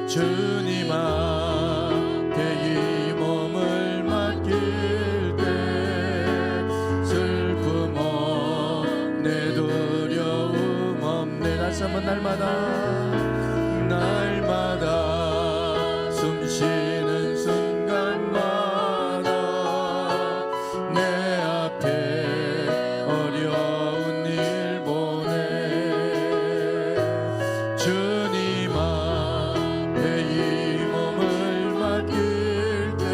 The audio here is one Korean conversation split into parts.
주님 앞에 이 몸을 맡길 때 슬픔 없네 두려움 없네. 다시 한번 날마다 숨 쉬는 순간마다 내 앞에 어려운 일 보내 주님 앞에 이 몸을 맡길 때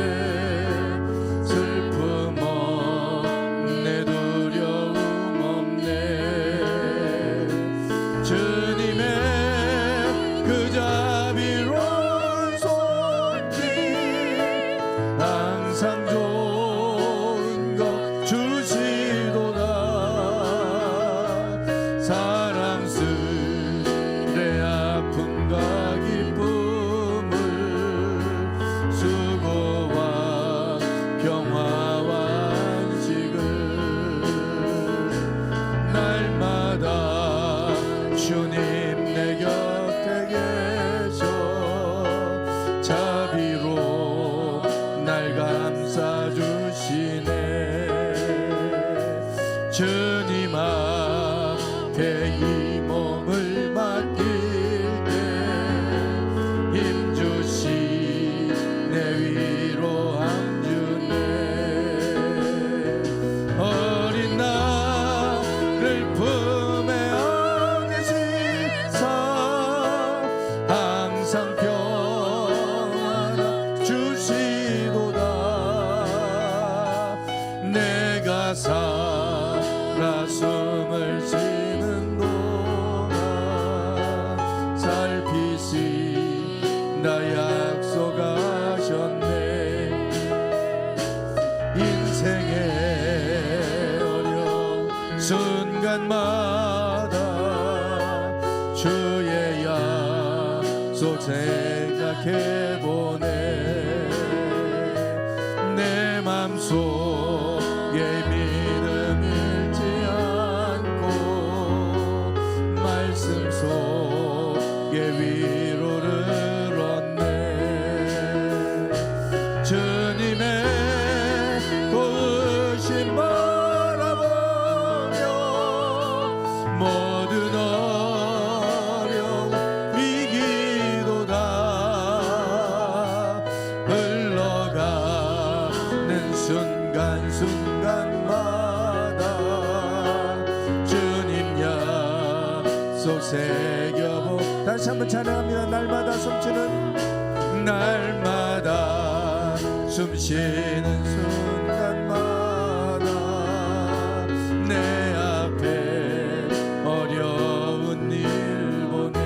슬픔 없네 두려움 없네. 주님의 그 자비로운 손길 항상 좋은 것 주시도다. 사랑스레 아픔과 기쁨을 수고와 평화와 안식을 날마다 주님 내 곁에 계셔 자비로 날 감싸주시네. 주님 앞에 이 몸을 맡길 때 힘주시네 위로함 주네. 어린 나를 품에 안으시사 항상 평안을 주시도다. 내가 살아 숨을 쉬는 동안 살피신다 약속하셨네. 인생의 어려운 순간마다 주의 약속 생각해보네. 내 맘속에 믿음 잃지 않고 말씀 속에 위로를 얻네. 주님의 도우심 바라보며 모든 어려움 이기도다. 흘러가는 순간순간마다 주님 약속 새겨보. 다시 한번 찬양합니다. 날마다 숨쉬는 순간마다 내 앞에 어려운 일 보내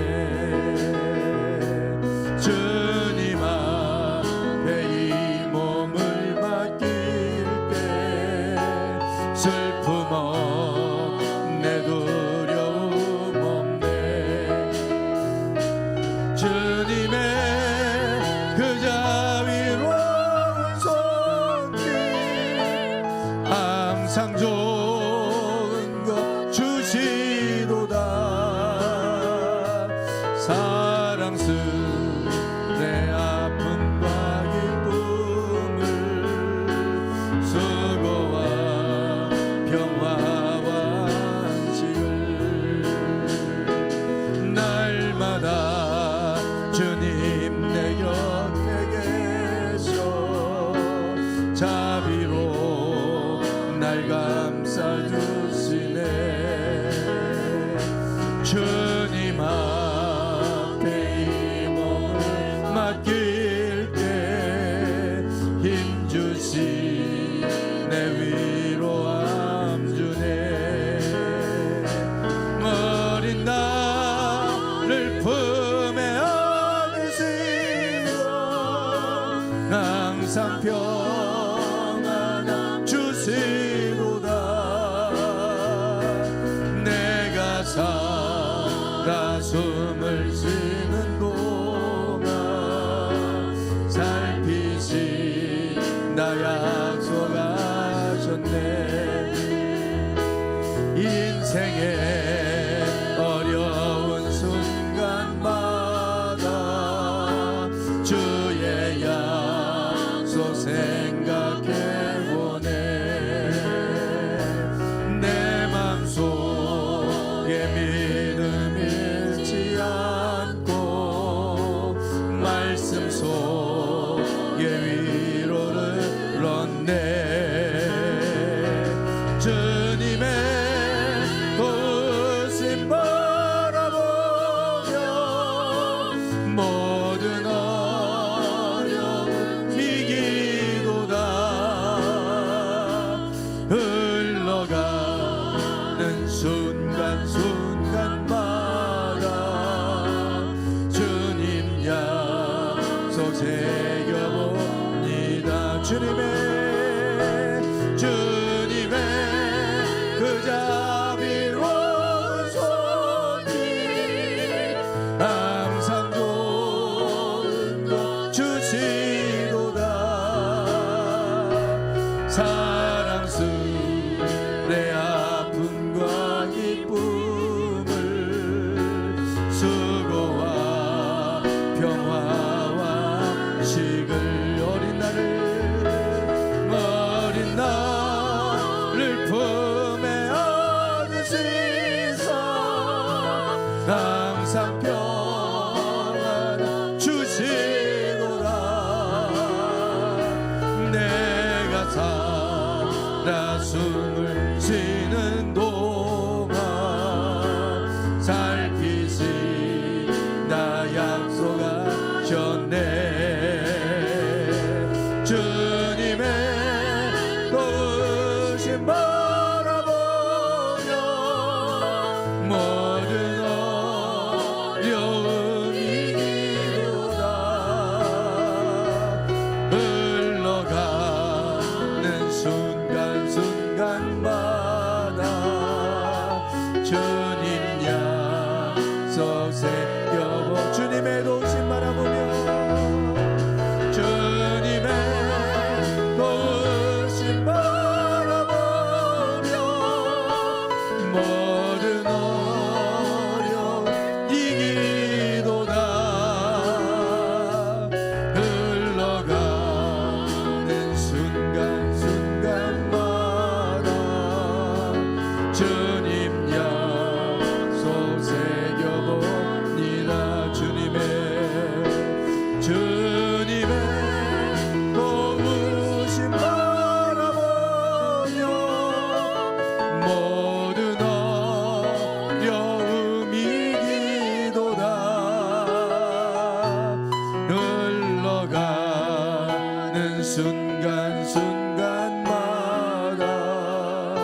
주님 앞에 이 몸을 맡길 때 슬픔 없네 두려움 없네. 주님의 그 자비로운 손길 항상 좋은 것 주시도다. 사랑스레 아픔과 기쁨을 수고와 평화와 안식을 날마다 주님 내 곁에 계셔 자비로 날 감싸주시네. 주님 앞에 이 몸을 맡길 때 힘주시네 위로함 주네. 어린 나를 품에 안으시며 항상 평안함 주시도다. 내가 살아 숨을 쉬는 동안 살피신다 약속하셨네. 인생의 어려운 순간마다 말씀 속에 위로를 얻네. 주님의 도우심 바라보며 모든 어려움 이기도다. 흘러가는 순간순간마다 주님 약속 새겨봅니다. 주님의 그 자비로운 손이 항상 좋은 것 주시도다. 사랑스레 아픔과 기쁨을 수고와 평화와 식을 어린 나를 품에 안으시사 항상 평안 주시도다. 내가 살아 숨을 쉬는 동안 살피시 나 약속하셨네. 주님의 도우심 바라보며 모든 어려움 이기도다. 흘러가는 순간순간마다 주님 약속 새겨보. 주님의 도우심 바라보며 주님의 도우심 바라보며 모든 어려움 이기도다. 흘러가는 순간순간마다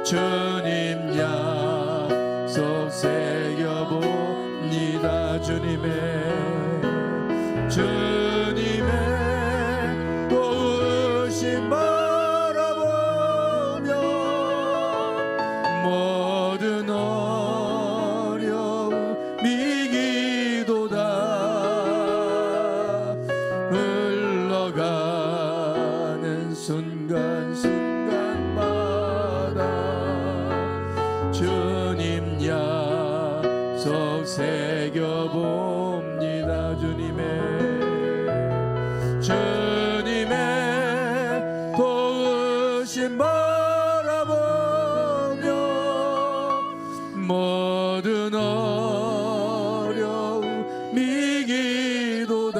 주님 약속 새겨봅니다. 주님의 도우심 바라보며 모든 어려움 이기도다. 흘러가는 순간순간마다 주님 약속 새겨봅니다. 주님의 도우심 바라보며 모든 어려움 이기도다. 흘러가는 순간순간마다 주님 약속 새겨봅니다. 주님의 도우심 바라보며 모든 어려움 이기도다.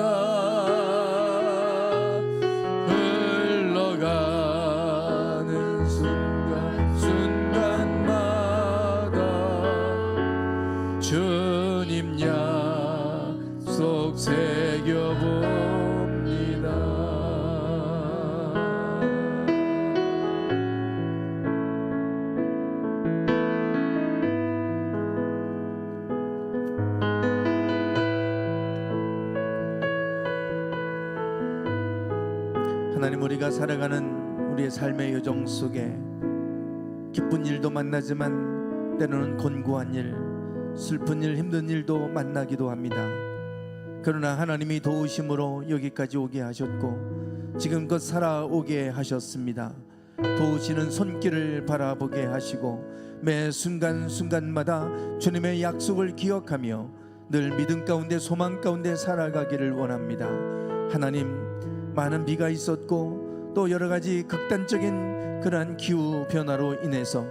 흘러가는 순간순간마다 주님 약속 새겨봅니다. 하나님, 우리가 살아가는 우리의 삶의 여정 속에 기쁜 일도 만나지만 때로는 곤고한 일, 슬픈 일, 힘든 일도 만나기도 합니다. 그러나 하나님이 도우심으로 여기까지 오게 하셨고 지금껏 살아오게 하셨습니다. 도우시는 손길을 바라보게 하시고 매 순간순간마다 주님의 약속을 기억하며 늘 믿음 가운데 소망 가운데 살아가기를 원합니다. 하나님, 많은 비가 있었고 또 여러 가지 극단적인 그러한 기후 변화로 인해서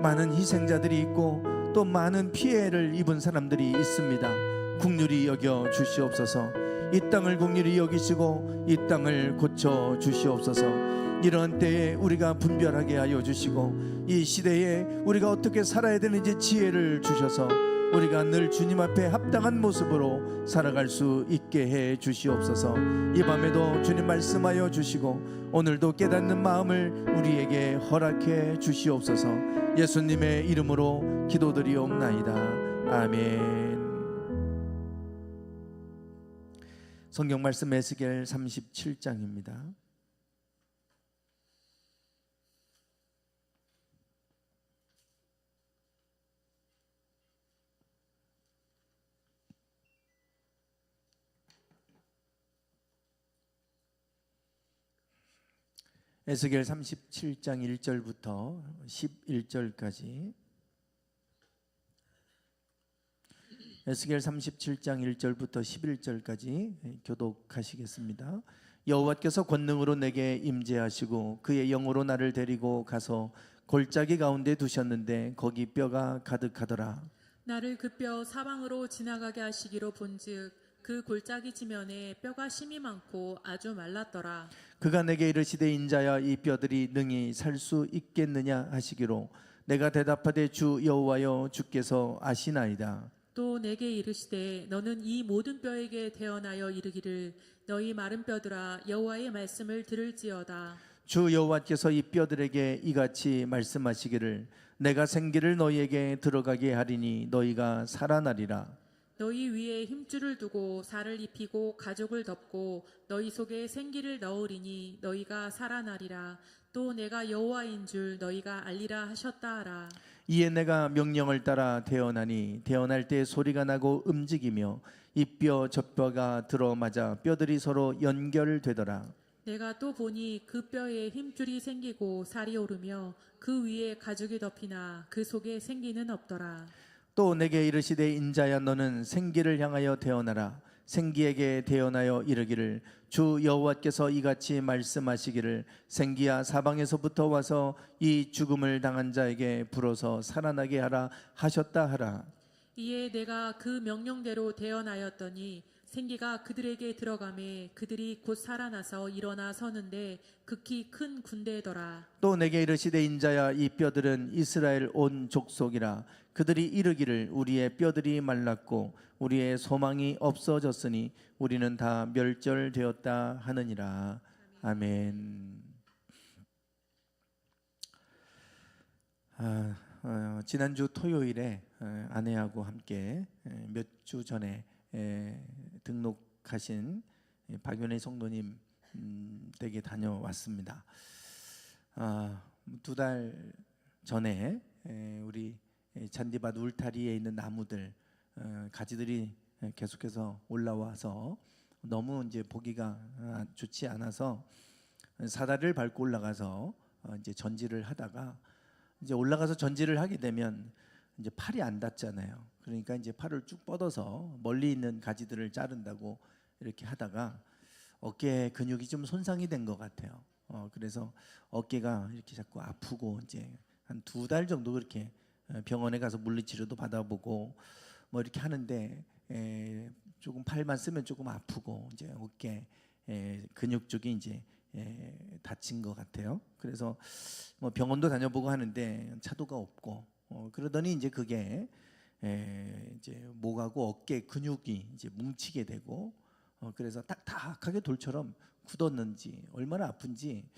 많은 희생자들이 있고 또 많은 피해를 입은 사람들이 있습니다. 긍휼히 여겨 주시옵소서. 이 땅을 긍휼히 여기시고 이 땅을 고쳐 주시옵소서. 이런 때에 우리가 분별하게 하여 주시고 이 시대에 우리가 어떻게 살아야 되는지 지혜를 주셔서 우리가 늘 주님 앞에 합당한 모습으로 살아갈 수 있게 해 주시옵소서. 이 밤에도 주님 말씀하여 주시고 오늘도 깨닫는 마음을 우리에게 허락해 주시옵소서. 예수님의 이름으로 기도드리옵나이다. 아멘. 성경 말씀 에스겔 37장입니다. 에스겔 37장 1절부터 11절까지. 에스겔 37장 1절부터 11절까지 교독하시겠습니다. 여호와께서 권능으로 내게 임재하시고 그의 영으로 나를 데리고 가서 골짜기 가운데 두셨는데 거기 뼈가 가득하더라. 나를 그 뼈 사방으로 지나가게 하시기로 본즉 그 골짜기 지면에 뼈가 심이 많고 아주 말랐더라. 그가 내게 이르시되 인자야 이 뼈들이 능히 살 수 있겠느냐 하시기로 내가 대답하되 주 여호와여 주께서 아시나이다. 또 내게 이르시되 너는 이 모든 뼈에게 대언하여 이르기를 너희 마른 뼈들아 여호와의 말씀을 들을지어다. 주 여호와께서 이 뼈들에게 이같이 말씀하시기를 내가 생기를 너희에게 들어가게 하리니 너희가 살아나리라. 너희 위에 힘줄을 두고 살을 입히고 가죽을 덮고 너희 속에 생기를 넣으리니 너희가 살아나리라. 또 내가 여호와인 줄 너희가 알리라 하셨다 하라. 이에 내가 명령을 따라 대언하니 대언할 때 소리가 나고 움직이며 이 뼈 저 뼈가 들어맞아 뼈들이 서로 연결되더라. 내가 또 보니 그 뼈에 힘줄이 생기고 살이 오르며 그 위에 가죽이 덮이나 그 속에 생기는 없더라. 또 내게 이르시되 인자야 너는 생기를 향하여 대언하라. 생기에게 대언하여 이르기를 주 여호와께서 이같이 말씀하시기를 생기야 사방에서부터 와서 이 죽음을 당한 자에게 불어서 살아나게 하라 하셨다 하라. 이에 내가 그 명령대로 대언하였더니 생기가 그들에게 들어가매 그들이 곧 살아나서 일어나 서는데 극히 큰 군대더라. 또 내게 이르시되 인자야 이 뼈들은 이스라엘 온 족속이라. 그들이 이르기를 우리의 뼈들이 말랐고 우리의 소망이 없어졌으니 우리는 다 멸절되었다 하느니라. 아멘. 지난주 토요일에 아내하고 함께 몇 주 전에 등록하신 박윤혜 성도님 댁에 다녀왔습니다. 2달 전에 우리 잔디밭 울타리에 있는 나무들 가지들이 계속해서 올라와서 너무 이제 보기가 좋지 않아서 사다리를 밟고 올라가서 이제 전지를 하다가 이제 올라가서 전지를 하게 되면 이제 팔이 안 닿잖아요. 그러니까 이제 팔을 쭉 뻗어서 멀리 있는 가지들을 자른다고 이렇게 하다가 어깨 근육이 좀 손상이 된 것 같아요. 그래서 어깨가 이렇게 자꾸 아프고 이제 한 2달 정도 그렇게 병원에 가서 물리치료도 받아보고 뭐 이렇게 하는데 조금 팔만 쓰면 조금 아프고 이제 어깨 근육 쪽이 이제 다친 것 같아요. 그래서 뭐 병원도 다녀보고 하는데 차도가 없고 그러더니 이제 그게 이제 목하고 어깨 근육이 이제 뭉치게 되고 그래서 딱딱하게 돌처럼 굳었는지 얼마나 아픈지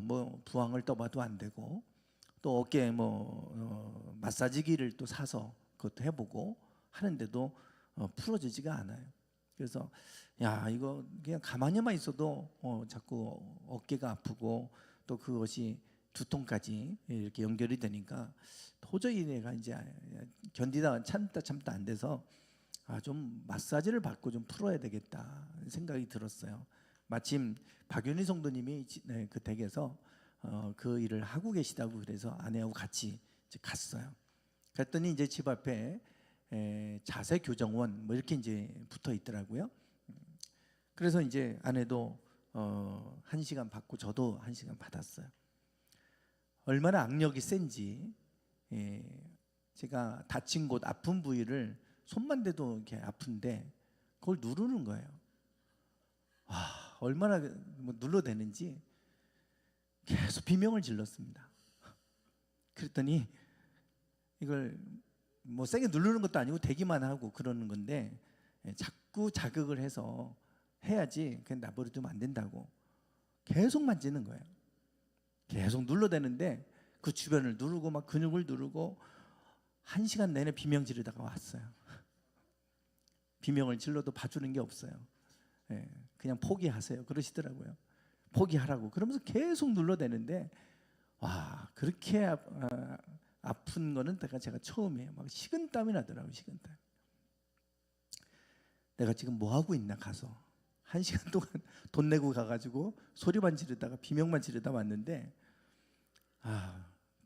뭐 부항을 떠봐도 안 되고 또 어깨에 뭐 마사지기를 또 사서 그것도 해보고 하는데도 풀어지지가 않아요. 그래서 야 이거 그냥 가만히만 있어도 자꾸 어깨가 아프고 또 그것이 두통까지 이렇게 연결이 되니까 도저히 내가 이제 견디다 참다 안 돼서 좀 마사지를 받고 좀 풀어야 되겠다 생각이 들었어요. 마침 박윤희 성도님이 그 댁에서 그 일을 하고 계시다고 그래서 아내하고 같이 이제 갔어요. 그랬더니 이제 집 앞에 자세 교정원 뭐 이렇게 이제 붙어 있더라고요. 그래서 이제 아내도 1시간 받고 저도 1시간 받았어요. 얼마나 악력이 센지 제가 다친 곳 아픈 부위를 손만 대도 이렇게 아픈데 그걸 누르는 거예요. 얼마나 눌러대는지 계속 비명을 질렀습니다. 그랬더니 이걸 뭐 세게 누르는 것도 아니고 대기만 하고 그러는 건데 자꾸 자극을 해서 해야지 그냥 나버려두면 안 된다고 계속 만지는 거예요. 계속 눌러대는데 그 주변을 누르고 막 근육을 누르고 1시간 내내 비명 지르다가 왔어요. 비명을 질러도 봐주는 게 없어요. 그냥 포기하세요 그러시더라고요. 포기하라고 그러면서 계속 눌러대는데 그렇게 아픈 거는 제가 처음이에요. 막 식은땀이 나더라고요. 식은땀. 내가 지금 뭐 하고 있나 가서 1시간 동안 돈 내고 가가지고 소리만 지르다가 비명만 지르다 왔는데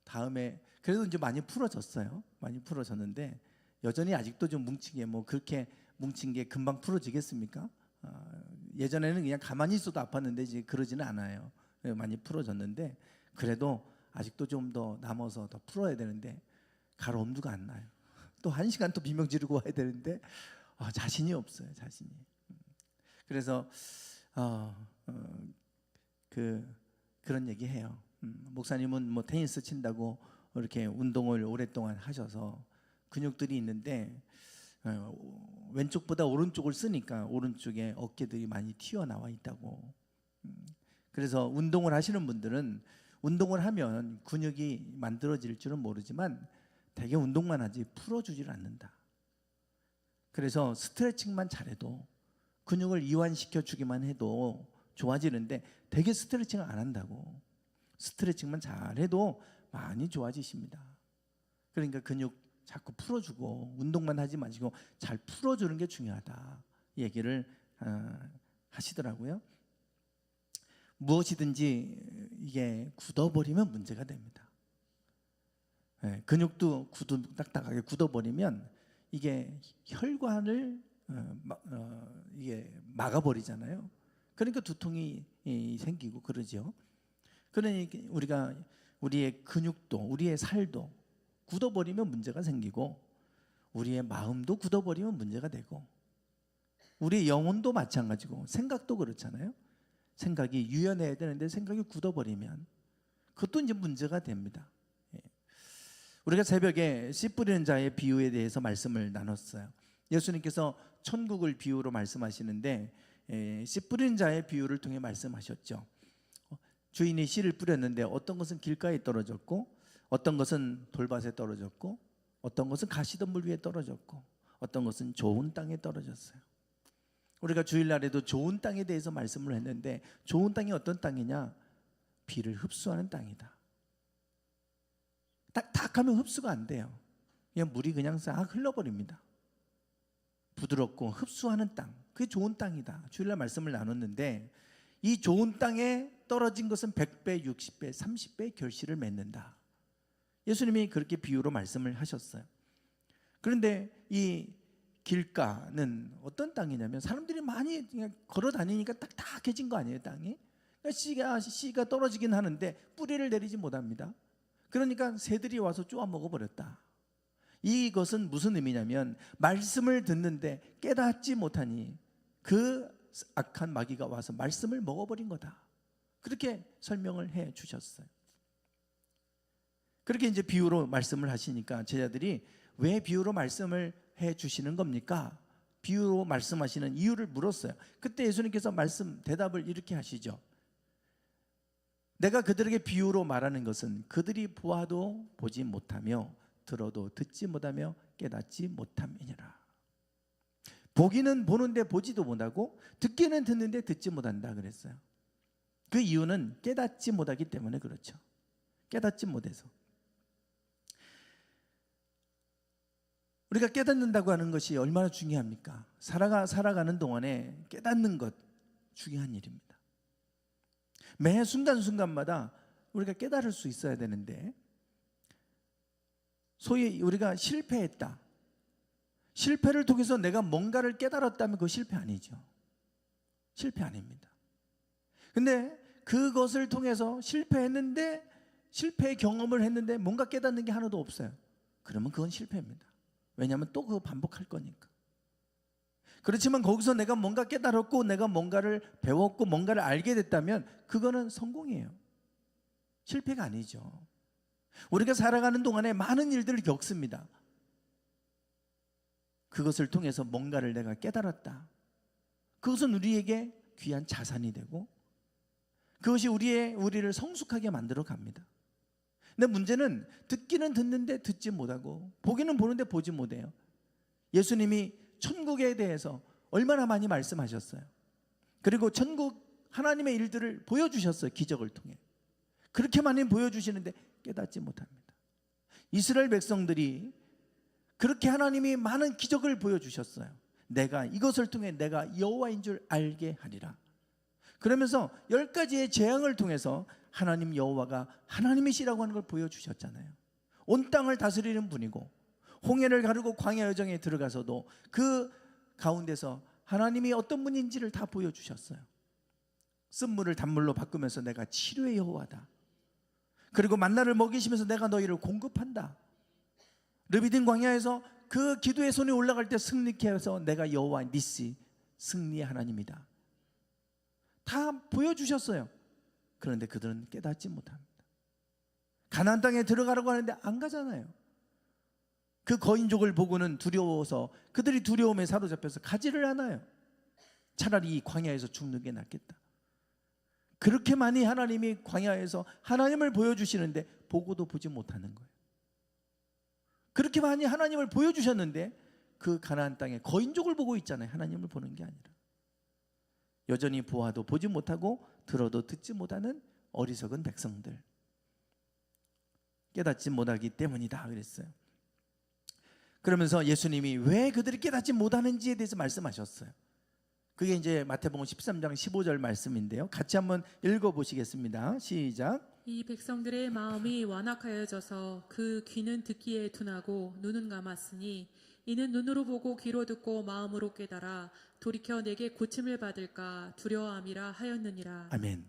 다음에 그래도 이제 많이 풀어졌어요. 많이 풀어졌는데 여전히 아직도 좀 뭉친 게 뭐 그렇게 뭉친 게 금방 풀어지겠습니까? 예전에는 그냥 가만히 있어도 아팠는데 이제 그러지는 않아요. 많이 풀어졌는데 그래도 아직도 좀 더 남아서 더 풀어야 되는데 가로 엄두가 안 나요. 또 1시간 또 비명 지르고 와야 되는데 자신이 없어요. 자신이. 그래서 그런 얘기해요. 목사님은 뭐 테니스 친다고 이렇게 운동을 오랫동안 하셔서 근육들이 있는데 왼쪽보다 오른쪽을 쓰니까 오른쪽에 어깨들이 많이 튀어나와 있다고. 그래서 운동을 하시는 분들은 운동을 하면 근육이 만들어질 줄은 모르지만 되게 운동만 하지 풀어주질 않는다. 그래서 스트레칭만 잘해도 근육을 이완시켜 주기만 해도 좋아지는데 되게 스트레칭을 안 한다고. 스트레칭만 잘해도 많이 좋아지십니다. 그러니까 근육 자꾸 풀어주고 운동만 하지 마시고 잘 풀어주는 게 중요하다 얘기를 하시더라고요. 무엇이든지 이게 굳어버리면 문제가 됩니다. 근육도 딱딱하게 굳어버리면 이게 혈관을 이게 막아버리잖아요. 그러니까 두통이 생기고 그러죠. 그러니까 우리가 우리의 근육도 우리의 살도 굳어버리면 문제가 생기고 우리의 마음도 굳어버리면 문제가 되고 우리의 영혼도 마찬가지고 생각도 그렇잖아요. 생각이 유연해야 되는데 생각이 굳어버리면 그것도 이제 문제가 됩니다. 우리가 새벽에 씨 뿌리는 자의 비유에 대해서 말씀을 나눴어요. 예수님께서 천국을 비유로 말씀하시는데 씨 뿌리는 자의 비유를 통해 말씀하셨죠. 주인이 씨를 뿌렸는데 어떤 것은 길가에 떨어졌고 어떤 것은 돌밭에 떨어졌고 어떤 것은 가시덤불 위에 떨어졌고 어떤 것은 좋은 땅에 떨어졌어요. 우리가 주일날에도 좋은 땅에 대해서 말씀을 했는데 좋은 땅이 어떤 땅이냐? 비를 흡수하는 땅이다. 딱 하면 흡수가 안 돼요. 그냥 물이 그냥 싹 흘러버립니다. 부드럽고 흡수하는 땅, 그게 좋은 땅이다. 주일날 말씀을 나눴는데 이 좋은 땅에 떨어진 것은 100배, 60배, 30배의 결실을 맺는다. 예수님이 그렇게 비유로 말씀을 하셨어요. 그런데 이 길가는 어떤 땅이냐면 사람들이 많이 그냥 걸어 다니니까 딱딱해진 거 아니에요, 땅이? 그러니까 씨가 떨어지긴 하는데 뿌리를 내리지 못합니다. 그러니까 새들이 와서 쪼아 먹어버렸다. 이것은 무슨 의미냐면 말씀을 듣는데 깨닫지 못하니 그 악한 마귀가 와서 말씀을 먹어버린 거다. 그렇게 설명을 해 주셨어요. 그렇게 이제 비유로 말씀을 하시니까 제자들이 왜 비유로 말씀을 해 주시는 겁니까? 비유로 말씀하시는 이유를 물었어요. 그때 예수님께서 대답을 이렇게 하시죠. 내가 그들에게 비유로 말하는 것은 그들이 보아도 보지 못하며 들어도 듣지 못하며 깨닫지 못함이니라. 보기는 보는데 보지도 못하고 듣기는 듣는데 듣지 못한다 그랬어요. 그 이유는 깨닫지 못하기 때문에 그렇죠. 깨닫지 못해서. 우리가 깨닫는다고 하는 것이 얼마나 중요합니까? 살아가는 동안에 깨닫는 것 중요한 일입니다. 매 순간순간마다 우리가 깨달을 수 있어야 되는데 소위 우리가 실패했다. 실패를 통해서 내가 뭔가를 깨달았다면 그거 실패 아니죠. 실패 아닙니다. 근데 그것을 통해서 실패했는데 실패의 경험을 했는데 뭔가 깨닫는 게 하나도 없어요. 그러면 그건 실패입니다. 왜냐하면 또 그거 반복할 거니까. 그렇지만 거기서 내가 뭔가 깨달았고 내가 뭔가를 배웠고 뭔가를 알게 됐다면 그거는 성공이에요. 실패가 아니죠. 우리가 살아가는 동안에 많은 일들을 겪습니다. 그것을 통해서 뭔가를 내가 깨달았다. 그것은 우리에게 귀한 자산이 되고 그것이 우리를 성숙하게 만들어 갑니다. 근데 문제는 듣기는 듣는데 듣지 못하고 보기는 보는데 보지 못해요. 예수님이 천국에 대해서 얼마나 많이 말씀하셨어요. 그리고 천국 하나님의 일들을 보여주셨어요. 기적을 통해. 그렇게 많이 보여주시는데 깨닫지 못합니다. 이스라엘 백성들이 그렇게 하나님이 많은 기적을 보여주셨어요. 내가 이것을 통해 내가 여호와인 줄 알게 하리라. 그러면서 10가지의 재앙을 통해서 하나님 여호와가 하나님이시라고 하는 걸 보여주셨잖아요. 온 땅을 다스리는 분이고 홍해를 가르고 광야 여정에 들어가서도 그 가운데서 하나님이 어떤 분인지를 다 보여주셨어요. 쓴물을 단물로 바꾸면서 내가 치료의 여호와다. 그리고 만나를 먹이시면서 내가 너희를 공급한다. 르비딘 광야에서 그 기도의 손이 올라갈 때 승리케 해서 내가 여호와 니시 승리의 하나님이다. 다 보여주셨어요. 그런데 그들은 깨닫지 못합니다. 가나안 땅에 들어가라고 하는데 안 가잖아요. 그 거인족을 보고는 두려워서 그들이 두려움에 사로잡혀서 가지를 않아요. 차라리 이 광야에서 죽는 게 낫겠다. 그렇게 많이 하나님이 광야에서 하나님을 보여주시는데 보고도 보지 못하는 거예요. 그렇게 많이 하나님을 보여주셨는데 그 가나안 땅에 거인족을 보고 있잖아요. 하나님을 보는 게 아니라. 여전히 보아도 보지 못하고 들어도 듣지 못하는 어리석은 백성들. 깨닫지 못하기 때문이다 그랬어요. 그러면서 예수님이 왜 그들이 깨닫지 못하는지에 대해서 말씀하셨어요. 그게 이제 마태복음 13장 15절 말씀인데요. 같이 한번 읽어보시겠습니다. 시작. 이 백성들의 마음이 완악하여져서 그 귀는 듣기에 둔하고 눈은 감았으니 이는 눈으로 보고 귀로 듣고 마음으로 깨달아 돌이켜 내게 고침을 받을까 두려워함이라 하였느니라. 아멘.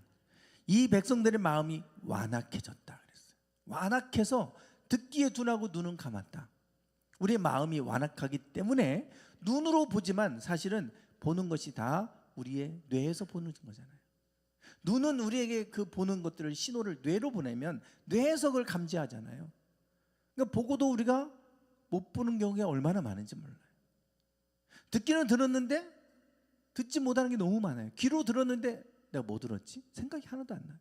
이 백성들의 마음이 완악해졌다 그랬어요. 완악해서 듣기에 둔하고 눈은 감았다. 우리의 마음이 완악하기 때문에 눈으로 보지만 사실은 보는 것이 다 우리의 뇌에서 보는 거잖아요. 눈은 우리에게 그 보는 것들을 신호를 뇌로 보내면 뇌에서 그걸 감지하잖아요. 그러니까 보고도 우리가 못 보는 경우가 얼마나 많은지 몰라요. 듣기는 들었는데 듣지 못하는 게 너무 많아요. 귀로 들었는데 내가 뭐 들었지? 생각이 하나도 안 나요.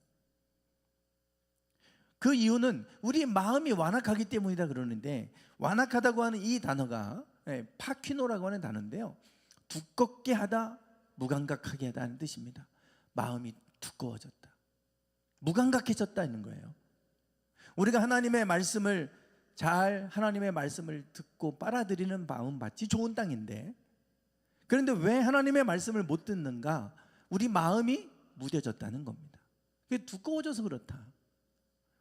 그 이유는 우리 마음이 완악하기 때문이다 그러는데 완악하다고 하는 이 단어가 파퀴노라고 하는 단어인데요. 두껍게 하다, 무감각하게 하다는 뜻입니다. 마음이 두꺼워졌다. 무감각해졌다는 거예요. 우리가 하나님의 말씀을 하나님의 말씀을 듣고 빨아들이는 마음 맞지 좋은 땅인데 그런데 왜 하나님의 말씀을 못 듣는가? 우리 마음이 무뎌졌다는 겁니다. 그게 두꺼워져서 그렇다.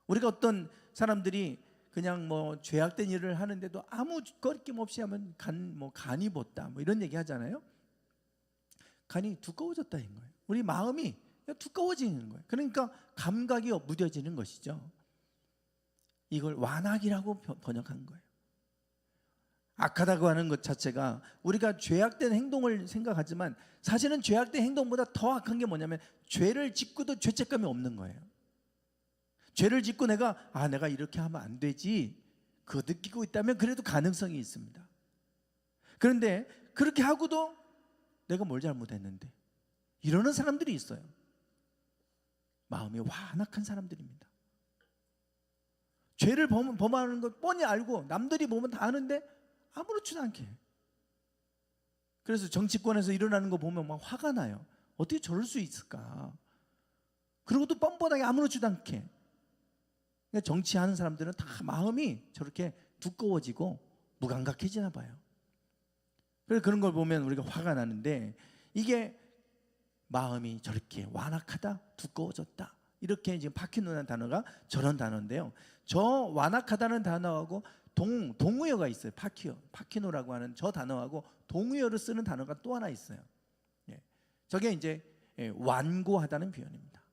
우리가 어떤 사람들이 그냥 뭐 죄악된 일을 하는데도 아무 거리낌 없이 하면 간이 벗다 이런 얘기 하잖아요. 간이 두꺼워졌다는 거예요. 우리 마음이 두꺼워지는 거예요. 그러니까 감각이 무뎌지는 것이죠. 이걸 완악이라고 번역한 거예요. 악하다고 하는 것 자체가 우리가 죄악된 행동을 생각하지만 사실은 죄악된 행동보다 더 악한 게 뭐냐면 죄를 짓고도 죄책감이 없는 거예요. 죄를 짓고 내가 이렇게 하면 안 되지 그거 느끼고 있다면 그래도 가능성이 있습니다. 그런데 그렇게 하고도 내가 뭘 잘못했는데 이러는 사람들이 있어요. 마음이 완악한 사람들입니다. 죄를 범하는 걸 뻔히 알고 남들이 보면 다 아는데 아무렇지도 않게. 그래서 정치권에서 일어나는 거 보면 막 화가 나요. 어떻게 저럴 수 있을까? 그리고도 뻔뻔하게 아무렇지도 않게. 정치하는 사람들은 다 마음이 저렇게 두꺼워지고 무감각해지나 봐요. 그래서 그런 걸 보면 우리가 화가 나는데 이게 마음이 저렇게 완악하다, 두꺼워졌다. 이렇게 지금 파키노라는 단어가 저런 단어인데요. 저 완악하다는 단어하고 동의어가 있어요. 파키노라고 하는 저 단어하고 동의어를 쓰는 단어가 또 하나 있어요. 저게 이제 완고하다는 표현입니다.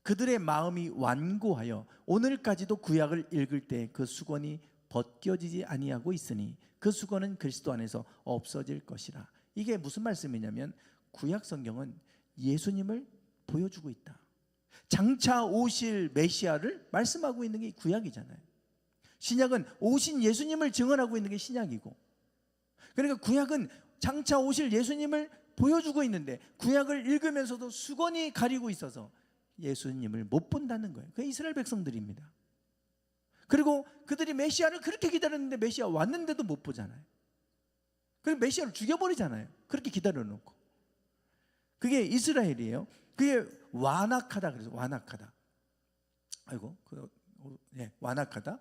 그들의 마음이 완고하여 오늘까지도 구약을 읽을 때 그 수건이 벗겨지지 아니하고 있으니 그 수건은 그리스도 안에서 없어질 것이라. 이게 무슨 말씀이냐면 구약 성경은 예수님을 보여주고 있다. 장차 오실 메시아를 말씀하고 있는 게 구약이잖아요. 신약은 오신 예수님을 증언하고 있는 게 신약이고, 그러니까 구약은 장차 오실 예수님을 보여주고 있는데 구약을 읽으면서도 수건이 가리고 있어서 예수님을 못 본다는 거예요. 그게 이스라엘 백성들입니다. 그리고 그들이 메시아를 그렇게 기다렸는데 메시아 왔는데도 못 보잖아요. 그리고 메시아를 죽여버리잖아요. 그렇게 기다려놓고. 그게 이스라엘이에요. 그게 완악하다 그래서 완악하다. 아이고, 완악하다.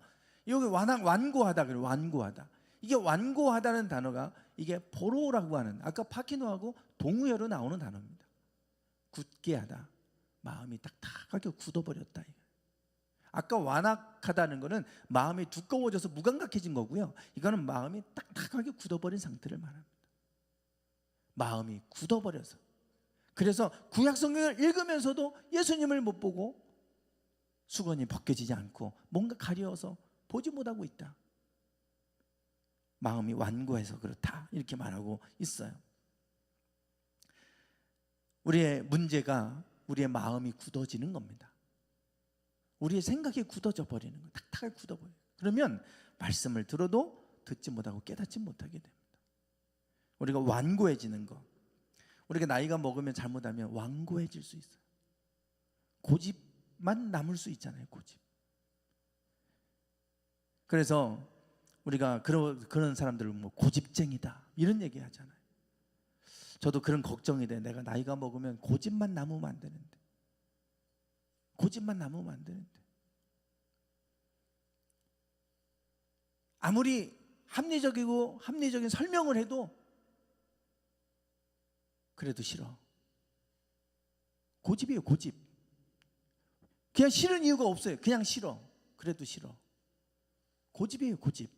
여기 완고하다 그래요. 완고하다. 이게 완고하다는 단어가 이게 포로라고 하는, 아까 파키노하고 동의어로 나오는 단어입니다. 굳게 하다. 마음이 딱딱하게 굳어버렸다. 아까 완악하다는 거는 마음이 두꺼워져서 무감각해진 거고요. 이거는 마음이 딱딱하게 굳어버린 상태를 말합니다. 마음이 굳어버려서. 그래서 구약 성경을 읽으면서도 예수님을 못 보고 수건이 벗겨지지 않고 뭔가 가려워서 보지 못하고 있다. 마음이 완고해서 그렇다, 이렇게 말하고 있어요. 우리의 문제가 우리의 마음이 굳어지는 겁니다. 우리의 생각이 굳어져 버리는 거예요. 탁탁하게 굳어버려요. 그러면 말씀을 들어도 듣지 못하고 깨닫지 못하게 됩니다. 우리가 완고해지는 거, 우리가 나이가 먹으면 잘못하면 완고해질 수 있어요. 고집만 남을 수 있잖아요. 고집. 그래서 우리가 그런 사람들을 뭐 고집쟁이다 이런 얘기 하잖아요. 저도 그런 걱정이 돼. 내가 나이가 먹으면 고집만 남으면 안 되는데, 고집만 남으면 안 되는데. 아무리 합리적인 설명을 해도 그래도 싫어. 고집이에요. 고집. 그냥 싫은 이유가 없어요. 그냥 싫어. 그래도 싫어. 고집이에요. 고집.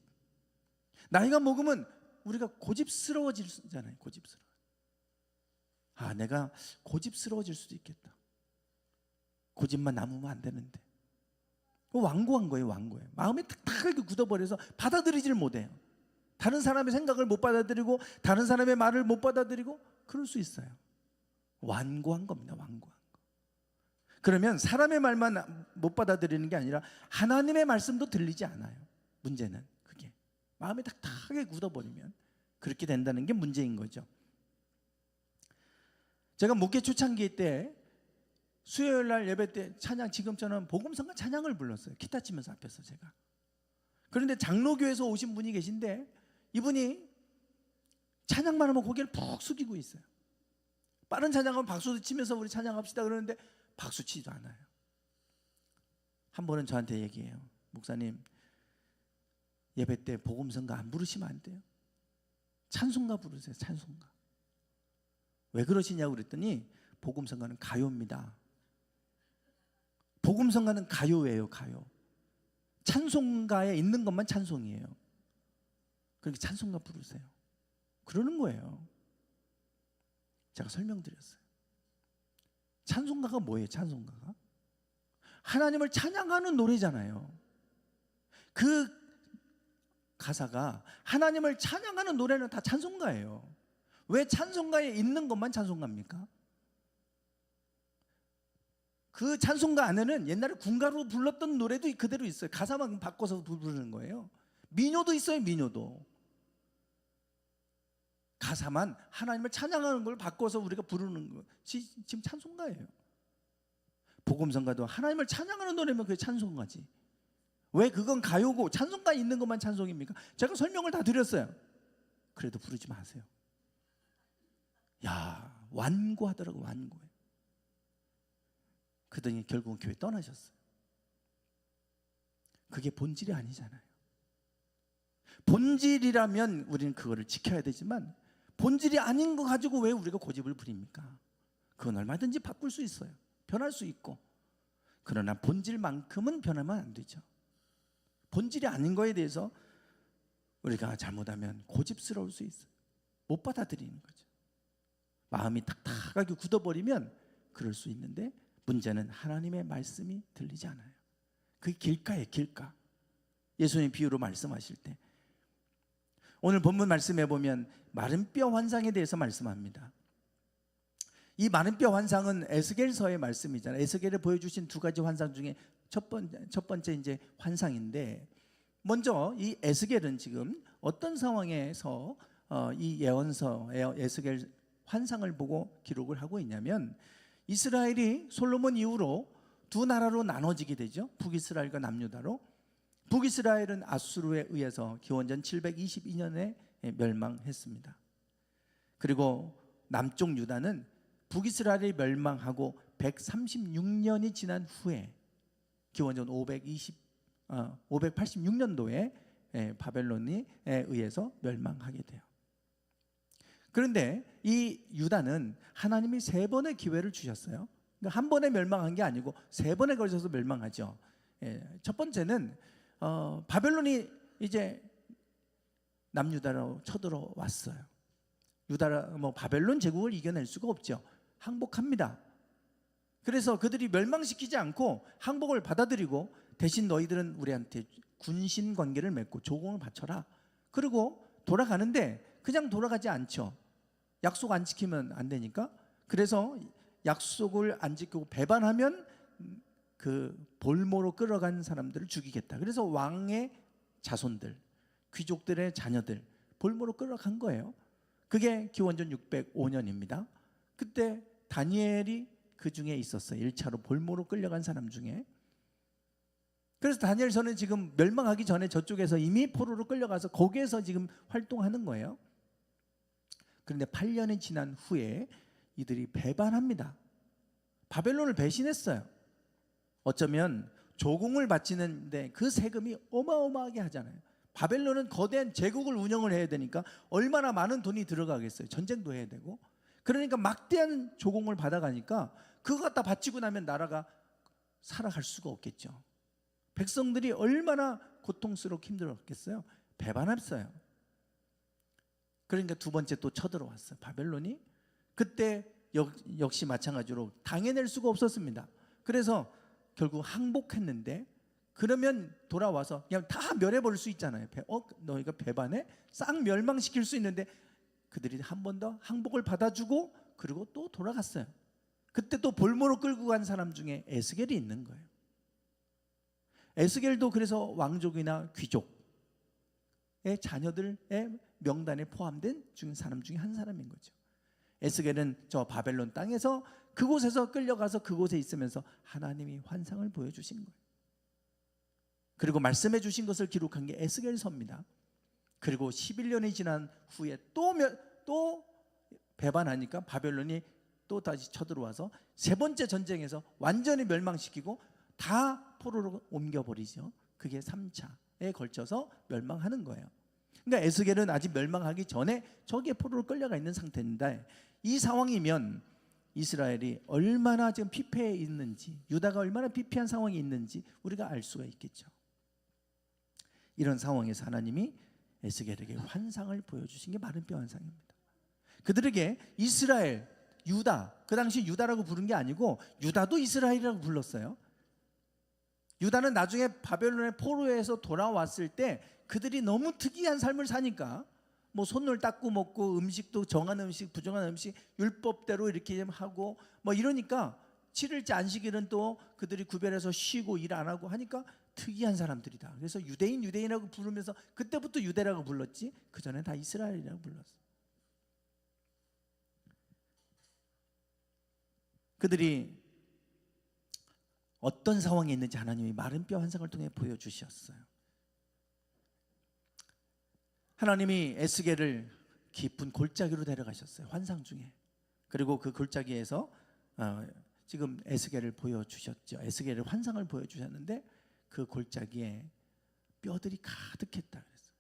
나이가 먹으면 우리가 고집스러워지잖아요. 고집스러워. 내가 고집스러워질 수도 있겠다. 고집만 남으면 안 되는데. 완고한 거예요. 완고해요. 마음이 탁탁하게 굳어버려서 받아들이지를 못해요. 다른 사람의 생각을 못 받아들이고 다른 사람의 말을 못 받아들이고 그럴 수 있어요. 완고한 겁니다. 완고한 거. 그러면 사람의 말만 못 받아들이는 게 아니라 하나님의 말씀도 들리지 않아요. 문제는 그게 마음이 탁탁하게 굳어버리면 그렇게 된다는 게 문제인 거죠. 제가 목회 초창기 때 수요일 날 예배 때 찬양, 지금처럼 복음성가 찬양을 불렀어요. 기타 치면서 앞에서 제가. 그런데 장로교에서 오신 분이 계신데 이분이 찬양만 하면 고개를 푹 숙이고 있어요. 빠른 찬양하면 박수도 치면서 우리 찬양합시다 그러는데 박수 치지도 않아요. 한 번은 저한테 얘기해요. 목사님, 예배 때 복음성가 안 부르시면 안 돼요. 찬송가 부르세요. 찬송가. 왜 그러시냐고 그랬더니 복음성가는 가요입니다. 복음성가는 가요예요. 가요. 찬송가에 있는 것만 찬송이에요. 그러니까 찬송가 부르세요. 그러는 거예요. 제가 설명드렸어요. 찬송가가 뭐예요? 찬송가가 하나님을 찬양하는 노래잖아요. 그 가사가 하나님을 찬양하는 노래는 다 찬송가예요. 왜 찬송가에 있는 것만 찬송가입니까? 그 찬송가 안에는 옛날에 군가로 불렀던 노래도 그대로 있어요. 가사만 바꿔서 부르는 거예요. 민요도 있어요. 민요도. 가사만 하나님을 찬양하는 걸 바꿔서 우리가 부르는 거 지금 찬송가예요. 복음성가도 하나님을 찬양하는 노래면 그게 찬송가지. 왜 그건 가요고 찬송가에 있는 것만 찬송입니까? 제가 설명을 다 드렸어요. 그래도 부르지 마세요. 야, 완고하더라고. 완고해. 그러더니 결국은 교회 떠나셨어요. 그게 본질이 아니잖아요. 본질이라면 우리는 그거를 지켜야 되지만 본질이 아닌 거 가지고 왜 우리가 고집을 부립니까? 그건 얼마든지 바꿀 수 있어요. 변할 수 있고. 그러나 본질만큼은 변하면 안 되죠. 본질이 아닌 거에 대해서 우리가 잘못하면 고집스러울 수 있어요. 못 받아들이는 거죠. 마음이 탁탁하게 굳어버리면 그럴 수 있는데 문제는 하나님의 말씀이 들리지 않아요. 그게 길가예요. 길가. 예수님 비유로 말씀하실 때 오늘 본문 말씀해 보면 마른 뼈 환상에 대해서 말씀합니다. 이 마른 뼈 환상은 에스겔서의 말씀이잖아요. 에스겔에 보여주신 두 가지 환상 중에 첫 번째 이제 환상인데, 먼저 이 에스겔은 지금 어떤 상황에서 이 예언서의 에스겔 환상을 보고 기록을 하고 있냐면, 이스라엘이 솔로몬 이후로 두 나라로 나눠지게 되죠. 북이스라엘과 남유다로. 북이스라엘은 아수르에 의해서 기원전 722년에 멸망했습니다. 그리고 남쪽 유다는 북이스라엘이 멸망하고 136년이 지난 후에 기원전 586년도에 바벨론에 의해서 멸망하게 돼요. 그런데 이 유다는 하나님이 세 번의 기회를 주셨어요. 그러니까 한 번에 멸망한 게 아니고 세 번에 걸쳐서 멸망하죠. 첫 번째는 바벨론이 이제 남유다로 쳐들어왔어요. 바벨론 제국을 이겨낼 수가 없죠. 항복합니다. 그래서 그들이 멸망시키지 않고 항복을 받아들이고, 대신 너희들은 우리한테 군신 관계를 맺고 조공을 바쳐라. 그리고 돌아가는데 그냥 돌아가지 않죠. 약속 안 지키면 안 되니까. 그래서 약속을 안 지키고 배반하면 그 볼모로 끌어간 사람들을 죽이겠다. 그래서 왕의 자손들, 귀족들의 자녀들 볼모로 끌어간 거예요. 그게 기원전 605년입니다. 그때 다니엘이 그 중에 있었어요. 1차로 볼모로 끌려간 사람 중에. 그래서 다니엘서는 지금 멸망하기 전에 저쪽에서 이미 포로로 끌려가서 거기에서 지금 활동하는 거예요. 그런데 8년이 지난 후에 이들이 배반합니다. 바벨론을 배신했어요. 어쩌면 조공을 바치는데 그 세금이 어마어마하게 하잖아요. 바벨론은 거대한 제국을 운영을 해야 되니까 얼마나 많은 돈이 들어가겠어요. 전쟁도 해야 되고. 그러니까 막대한 조공을 받아가니까 그거 갖다 바치고 나면 나라가 살아갈 수가 없겠죠. 백성들이 얼마나 고통스럽고 힘들었겠어요. 배반했어요. 그러니까 두 번째 또 쳐들어왔어요. 바벨론이. 그때 역시 마찬가지로 당해낼 수가 없었습니다. 그래서 결국 항복했는데, 그러면 돌아와서 그냥 다 멸해버릴 수 있잖아요. 너희가 배반해? 싹 멸망시킬 수 있는데, 그들이 한 번 더 항복을 받아주고 그리고 또 돌아갔어요. 그때 또 볼모로 끌고 간 사람 중에 에스겔이 있는 거예요. 에스겔도 그래서 왕족이나 귀족의 자녀들의 명단에 포함된 사람 중에 한 사람인 거죠. 에스겔은 저 바벨론 땅에서 그곳에서 끌려가서 그곳에 있으면서 하나님이 환상을 보여주신 거예요. 그리고 말씀해 주신 것을 기록한 게 에스겔서입니다. 그리고 11년이 지난 후에 또 배반하니까 바벨론이 또 다시 쳐들어와서 세 번째 전쟁에서 완전히 멸망시키고 다 포로로 옮겨버리죠. 그게 3차에 걸쳐서 멸망하는 거예요. 그러니까 에스겔은 아직 멸망하기 전에 저기에 포로로 끌려가 있는 상태인데, 이 상황이면 이스라엘이 얼마나 지금 피폐해 있는지, 유다가 얼마나 피폐한 상황이 있는지 우리가 알 수가 있겠죠. 이런 상황에서 하나님이 에스겔에게 환상을 보여주신 게 마른 뼈 환상입니다. 그들에게 이스라엘, 유다, 그 당시 유다라고 부른 게 아니고 유다도 이스라엘이라고 불렀어요. 유다는 나중에 바벨론의 포로에서 돌아왔을 때 그들이 너무 특이한 삶을 사니까 뭐 손을 닦고 먹고 음식도 정한 음식, 부정한 음식 율법대로 이렇게 하고 뭐 이러니까 7일째 안식일은 또 그들이 구별해서 쉬고 일 안 하고 하니까 특이한 사람들이다. 그래서 유대인이라고 부르면서 그때부터 유대라고 불렀지, 그 전에 다 이스라엘이라고 불렀어. 그들이 어떤 상황에 있는지 하나님이 마른 뼈 환상을 통해 보여주셨어요. 하나님이 에스겔을 깊은 골짜기로 데려가셨어요. 환상 중에. 그리고 그 골짜기에서 지금 에스겔을 보여주셨죠. 에스겔의 환상을 보여주셨는데 그 골짜기에 뼈들이 가득했다 그랬어요.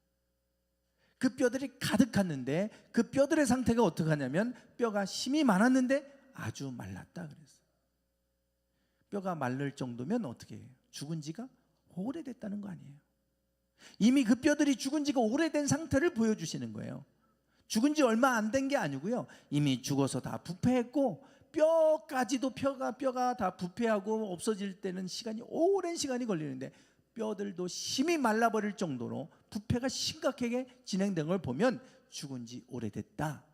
그 뼈들이 가득했는데 그 뼈들의 상태가 어떻게 하냐면 뼈가 힘이 많았는데 아주 말랐다 그랬어요. 뼈가 마를 정도면 어떻게 해요? 죽은 지가 오래됐다는 거 아니에요. 이미 그 뼈들이 죽은 지가 오래된 상태를 보여주시는 거예요. 죽은 지 얼마 안 된 게 아니고요, 이미 죽어서 다 부패했고 뼈까지도 뼈가 다 부패하고 없어질 때는 시간이 오랜 시간이 걸리는데 뼈들도 심히 말라버릴 정도로 부패가 심각하게 진행된 걸 보면 죽은 지 오래됐다,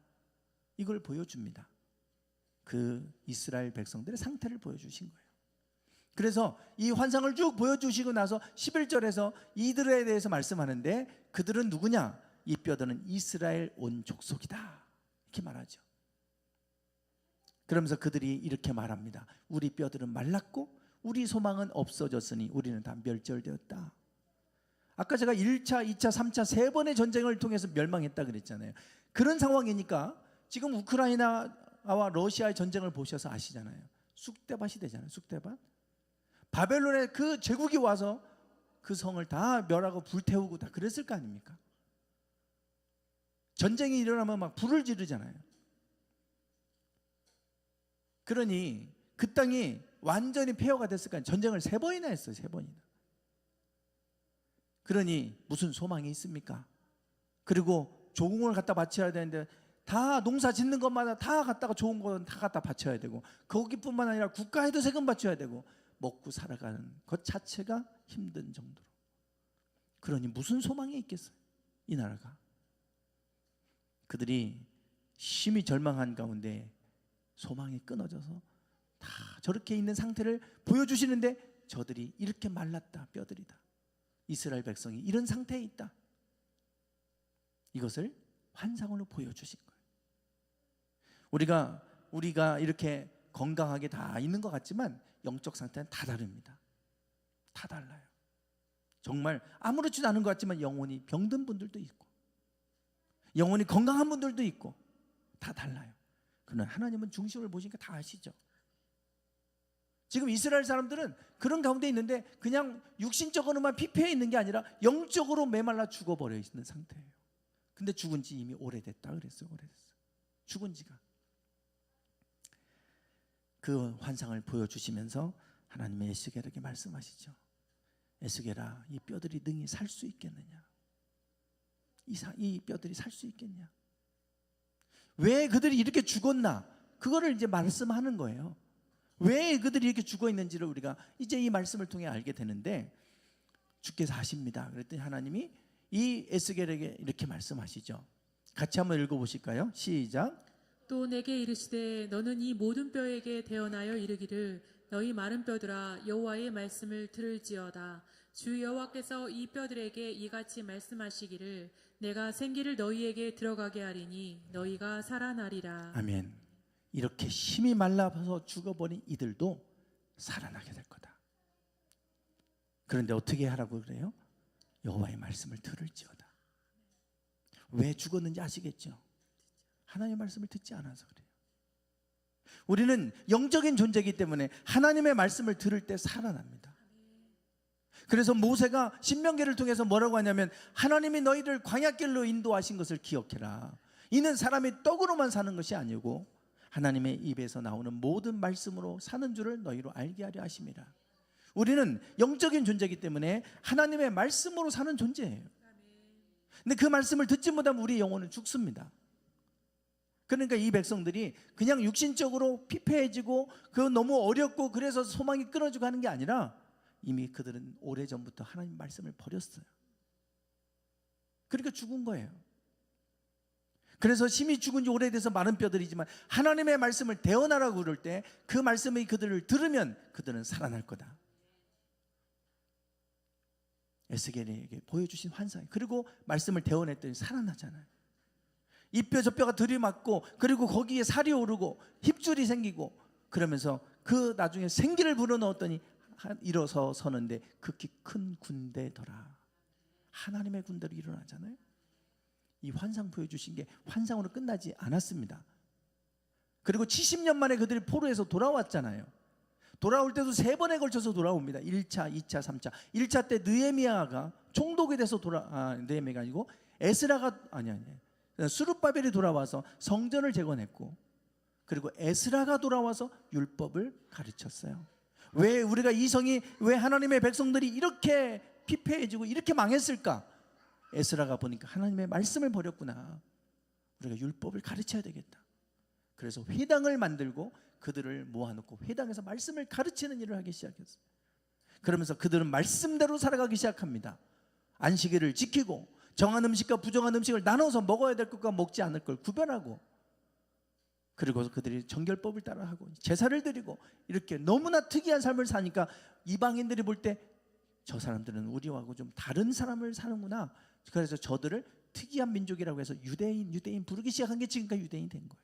이걸 보여줍니다. 그 이스라엘 백성들의 상태를 보여주신 거예요. 그래서 이 환상을 쭉 보여주시고 나서 11절에서 이들에 대해서 말씀하는데, 그들은 누구냐? 이 뼈들은 이스라엘 온 족속이다, 이렇게 말하죠. 그러면서 그들이 이렇게 말합니다. 우리 뼈들은 말랐고 우리 소망은 없어졌으니 우리는 다 멸절되었다. 아까 제가 1차, 2차, 3차 세 번의 전쟁을 통해서 멸망했다 그랬잖아요. 그런 상황이니까 지금 우크라이나와 러시아의 전쟁을 보셔서 아시잖아요. 쑥대밭이 되잖아요. 쑥대밭. 바벨론의 그 제국이 와서 그 성을 다 멸하고 불태우고 다 그랬을 거 아닙니까? 전쟁이 일어나면 막 불을 지르잖아요. 그러니 그 땅이 완전히 폐허가 됐을 거 아니에요. 전쟁을 3번이나 했어요. 3번이나. 그러니 무슨 소망이 있습니까? 그리고 조공을 갖다 바쳐야 되는데 다 농사 짓는 것마다 다 갖다가 좋은 건 다 갖다 바쳐야 되고, 거기뿐만 아니라 국가에도 세금 바쳐야 되고, 먹고 살아가는 것 자체가 힘든 정도로. 그러니 무슨 소망이 있겠어요, 이 나라가. 그들이 심히 절망한 가운데 소망이 끊어져서 다 저렇게 있는 상태를 보여주시는데, 저들이 이렇게 말랐다, 뼈들이다, 이스라엘 백성이 이런 상태에 있다, 이것을 환상으로 보여주신 거예요. 우리가 이렇게 건강하게 다 있는 것 같지만 영적 상태는 다 다릅니다. 다 달라요. 정말 아무렇지도 않은 것 같지만 영혼이 병든 분들도 있고 영혼이 건강한 분들도 있고 다 달라요. 그러나 하나님은 중심을 보시니까 다 아시죠. 지금 이스라엘 사람들은 그런 가운데 있는데 그냥 육신적으로만 피폐해 있는 게 아니라 영적으로 메말라 죽어버려 있는 상태예요. 근데 죽은 지 이미 오래됐다 그랬어요. 오래됐어요. 죽은 지가. 그 환상을 보여주시면서 하나님의 에스겔에게 말씀하시죠. 에스겔아, 이 뼈들이 능히 살 수 있겠느냐? 이 뼈들이 살 수 있겠냐? 왜 그들이 이렇게 죽었나? 그거를 이제 말씀하는 거예요. 왜 그들이 이렇게 죽어 있는지를 우리가 이제 이 말씀을 통해 알게 되는데, 주께서 하십니다. 그랬더니 하나님이 이 에스겔에게 이렇게 말씀하시죠. 같이 한번 읽어보실까요? 시작. 또 내게 이르시되 너는 이 모든 뼈에게 대언하여 이르기를 너희 마른 뼈들아 여호와의 말씀을 들을지어다. 주 여호와께서 이 뼈들에게 이같이 말씀하시기를 내가 생기를 너희에게 들어가게 하리니 너희가 살아나리라. 아멘. 이렇게 힘이 말라서 죽어버린 이들도 살아나게 될 거다. 그런데 어떻게 하라고 그래요? 여호와의 말씀을 들을지어다. 왜 죽었는지 아시겠죠? 하나님의 말씀을 듣지 않아서 그래요. 우리는 영적인 존재이기 때문에 하나님의 말씀을 들을 때 살아납니다. 그래서 모세가 신명기를 통해서 뭐라고 하냐면, 하나님이 너희를 광야길로 인도하신 것을 기억해라. 이는 사람이 떡으로만 사는 것이 아니고 하나님의 입에서 나오는 모든 말씀으로 사는 줄을 너희로 알게 하려 하심이라. 우리는 영적인 존재이기 때문에 하나님의 말씀으로 사는 존재예요. 근데 그 말씀을 듣지 못하면 우리 영혼은 죽습니다. 그러니까 이 백성들이 그냥 육신적으로 피폐해지고 그 너무 어렵고 그래서 소망이 끊어지고 하는 게 아니라 이미 그들은 오래전부터 하나님 말씀을 버렸어요. 그러니까 죽은 거예요. 그래서 심히 죽은 지 오래돼서 마른 뼈들이지만 하나님의 말씀을 대언하라고 그럴 때 그 말씀이 그들을 들으면 그들은 살아날 거다. 에스겔에게 보여주신 환상, 그리고 말씀을 대언했더니 살아나잖아요. 이 뼈 저 뼈가 들이맞고 그리고 거기에 살이 오르고 힙줄이 생기고 그러면서 그 나중에 생기를 불어넣었더니 일어서 서는데 극히 큰 군대더라. 하나님의 군대로 일어나잖아요. 이 환상 보여주신 게 환상으로 끝나지 않았습니다. 그리고 70년 만에 그들이 포로에서 돌아왔잖아요. 돌아올 때도 3번에 걸쳐서 돌아옵니다. 1차, 2차, 3차. 1차 때 느헤미야가 총독이 돼서 느헤미야가 아니고 에스라가 스룹바벨이 돌아와서 성전을 재건했고, 그리고 에스라가 돌아와서 율법을 가르쳤어요. 왜 우리가 이 성이, 왜 하나님의 백성들이 이렇게 피폐해지고 이렇게 망했을까? 에스라가 보니까 하나님의 말씀을 버렸구나. 우리가 율법을 가르쳐야 되겠다. 그래서 회당을 만들고 그들을 모아놓고 회당에서 말씀을 가르치는 일을 하기 시작했어요. 그러면서 그들은 말씀대로 살아가기 시작합니다. 안식일을 지키고 정한 음식과 부정한 음식을 나눠서 먹어야 될 것과 먹지 않을 걸 구별하고, 그리고 그들이 정결법을 따라하고 제사를 드리고 이렇게 너무나 특이한 삶을 사니까 이방인들이 볼 때 저 사람들은 우리하고 좀 다른 사람을 사는구나. 그래서 저들을 특이한 민족이라고 해서 유대인 부르기 시작한 게 지금까지 유대인이 된 거예요.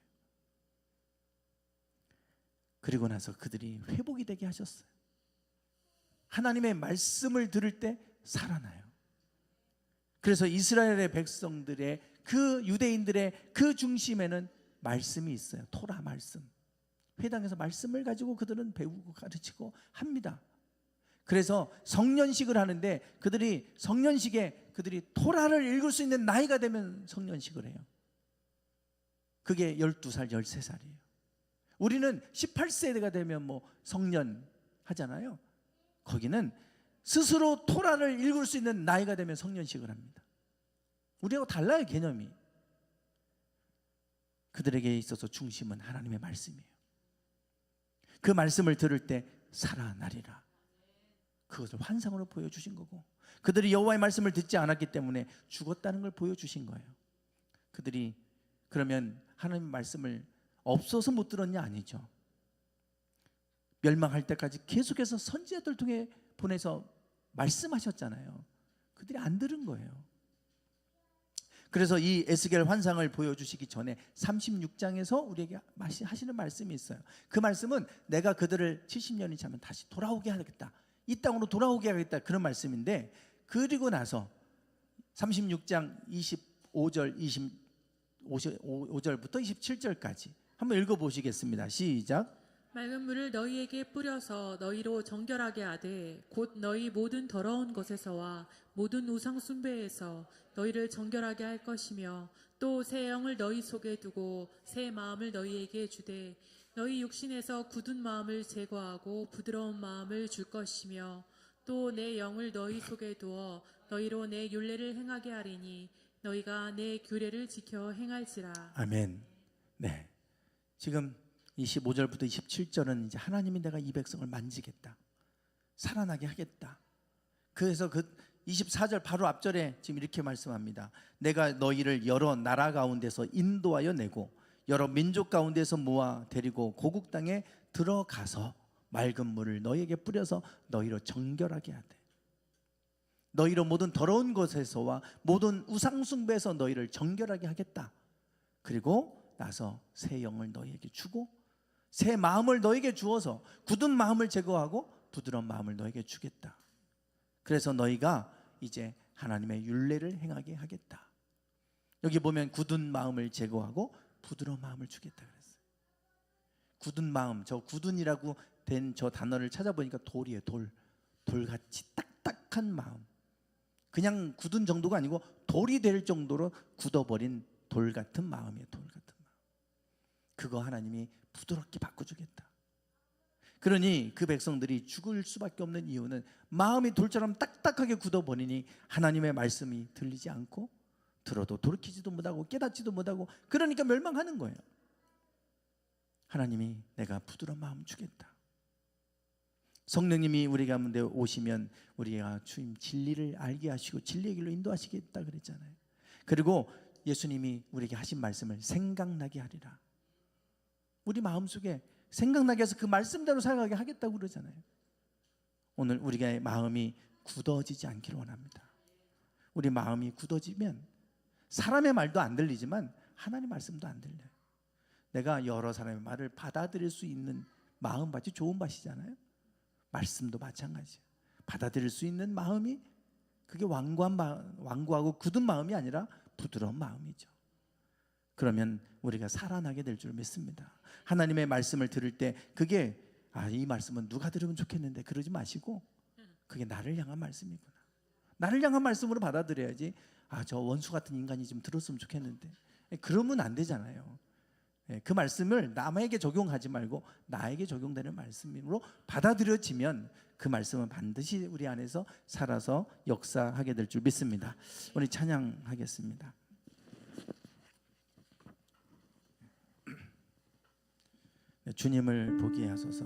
그리고 나서 그들이 회복이 되게 하셨어요. 하나님의 말씀을 들을 때 살아나요. 그래서 이스라엘의 백성들의 그 유대인들의 그 중심에는 말씀이 있어요. 토라 말씀. 회당에서 말씀을 가지고 그들은 배우고 가르치고 합니다. 그래서 성년식을 하는데 그들이 성년식에 그들이 토라를 읽을 수 있는 나이가 되면 성년식을 해요. 그게 12살, 13살이에요. 우리는 18세가 되면 뭐 성년 하잖아요. 거기는 스스로 토라를 읽을 수 있는 나이가 되면 성년식을 합니다. 우리하고 달라요, 개념이. 그들에게 있어서 중심은 하나님의 말씀이에요. 그 말씀을 들을 때 살아나리라. 그것을 환상으로 보여주신 거고, 그들이 여호와의 말씀을 듣지 않았기 때문에 죽었다는 걸 보여주신 거예요. 그들이 그러면 하나님의 말씀을 없어서 못 들었냐? 아니죠. 멸망할 때까지 계속해서 선지자들 통해 보내서 말씀하셨잖아요. 그들이 안 들은 거예요. 그래서 이 에스겔 환상을 보여주시기 전에 36장에서 우리에게 하시는 말씀이 있어요. 그 말씀은 내가 그들을 70년이 차면 다시 돌아오게 하겠다, 이 땅으로 돌아오게 하겠다, 그런 말씀인데, 그리고 나서 36장 25절 25절부터 27절까지 한번 읽어보시겠습니다. 시작. 맑은 물을 너희에게 뿌려서 너희로 정결하게 하되 곧 너희 모든 더러운 것에서와 모든 우상 숭배에서 너희를 정결하게 할 것이며, 또 새 영을 너희 속에 두고 새 마음을 너희에게 주되 너희 육신에서 굳은 마음을 제거하고 부드러운 마음을 줄 것이며, 또 내 영을 너희 속에 두어 너희로 내 율례를 행하게 하리니 너희가 내 규례를 지켜 행할지라. 아멘. 네. 지금 25절부터 27절은 이제 하나님이 내가 이 백성을 만지겠다, 살아나게 하겠다. 그래서 그 24절 바로 앞절에 지금 이렇게 말씀합니다. 내가 너희를 여러 나라 가운데서 인도하여 내고 여러 민족 가운데서 모아 데리고 고국 땅에 들어가서 맑은 물을 너희에게 뿌려서 너희로 정결하게 하되 너희로 모든 더러운 것에서와 모든 우상 숭배에서 너희를 정결하게 하겠다. 그리고 나서 새 영을 너희에게 주고 새 마음을 너희에게 주어서 굳은 마음을 제거하고 부드러운 마음을 너희에게 주겠다. 그래서 너희가 이제 하나님의 율례를 행하게 하겠다. 여기 보면 굳은 마음을 제거하고 부드러운 마음을 주겠다 그랬어요. 굳은 마음, 저 굳은이라고 된 저 단어를 찾아보니까 돌이에요. 돌같이 딱딱한 마음. 그냥 굳은 정도가 아니고 돌이 될 정도로 굳어버린 돌 같은 마음이에요. 돌 같은 마음. 그거 하나님이 부드럽게 바꿔주겠다. 그러니 그 백성들이 죽을 수밖에 없는 이유는 마음이 돌처럼 딱딱하게 굳어버리니 하나님의 말씀이 들리지 않고 들어도 돌이키지도 못하고 깨닫지도 못하고, 그러니까 멸망하는 거예요. 하나님이 내가 부드러운 마음 주겠다. 성령님이 우리 가운데 오시면 우리가 주님 진리를 알게 하시고 진리의 길로 인도하시겠다 그랬잖아요. 그리고 예수님이 우리에게 하신 말씀을 생각나게 하리라. 우리 마음속에 생각나게 해서 그 말씀대로 살아가게 하겠다고 그러잖아요. 오늘 우리가 마음이 굳어지지 않기를 원합니다. 우리 마음이 굳어지면 사람의 말도 안 들리지만 하나님 말씀도 안 들려요. 내가 여러 사람의 말을 받아들일 수 있는 마음밭이 좋은 밭이잖아요. 말씀도 마찬가지예요. 받아들일 수 있는 마음이 그게 완고하고 굳은 마음이 아니라 부드러운 마음이죠. 그러면 우리가 살아나게 될 줄 믿습니다. 하나님의 말씀을 들을 때 그게 이 말씀은 누가 들으면 좋겠는데 그러지 마시고 그게 나를 향한 말씀이구나. 나를 향한 말씀으로 받아들여야지 저 원수 같은 인간이 좀 들었으면 좋겠는데 그러면 안 되잖아요. 그 말씀을 남에게 적용하지 말고 나에게 적용되는 말씀으로 받아들여지면 그 말씀은 반드시 우리 안에서 살아서 역사하게 될 줄 믿습니다. 우리 찬양하겠습니다. 주님을 보게 하소서.